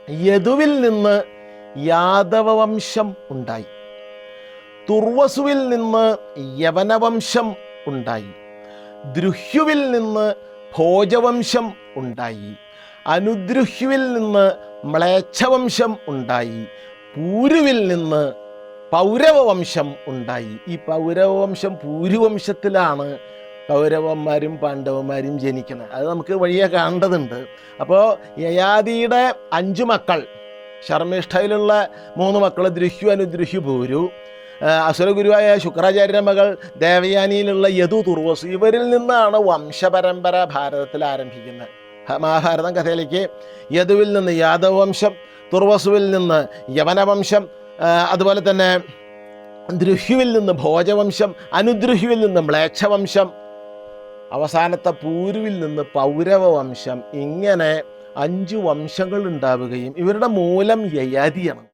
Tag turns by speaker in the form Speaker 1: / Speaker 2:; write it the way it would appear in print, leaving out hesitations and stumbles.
Speaker 1: യദുവിൽ നിന്ന് യാദവവംശം ഉണ്ടായി. തുർവസുവിൽ നിന്ന് യവനവംശം ഉണ്ടായി. ദ്രുഹ്യുവിൽ നിന്ന് ഭോജവംശം ഉണ്ടായി. അനുദ്രുഹ്യുവിൽ നിന്ന് മ്ലേച്ഛവംശം ഉണ്ടായി. പൂരുവിൽ നിന്ന് പൗരവവംശം ഉണ്ടായി. ഈ പൗരവവംശം പൂരുവംശത്തിലാണ് കൗരവന്മാരും പാണ്ഡവന്മാരും ജനിക്കുന്നത്. അത് നമുക്ക് വഴിയെ കാണേണ്ടതുണ്ട്. അപ്പോൾ യയാതിയുടെ 5 മക്കൾ, ശർമ്മിഷ്ഠയിലുള്ള 3 മക്കൾ ദ്രുഹ്യു, അനുദ്രുഹ്യു, പൂരു, അസുരഗുരുവായ ശുക്രാചാര്യ മകൾ ദേവയാനിയിലുള്ള യദു, തുർവസു, ഇവരിൽ നിന്നാണ് വംശപരമ്പര ഭാരതത്തിൽ ആരംഭിക്കുന്നത്. മഹാഭാരതം കഥയിലേക്ക് യദുവിൽ നിന്ന് യാദവവംശം, തുർവസുവിൽ നിന്ന് യവനവംശം, അതുപോലെ തന്നെ ദ്രുഹ്യുവിൽ നിന്ന് ഭോജവംശം, അനുദ്രുഹ്യുവിൽ നിന്ന് മ്ലേച്ഛവംശം, അവസാനത്തെ പൂരുവിൽ നിന്ന് പൗരവവംശം, ഇങ്ങനെ 5 വംശങ്ങൾ ഉണ്ടാവുകയും ഇവരുടെ മൂലം യയാതിയാണ്.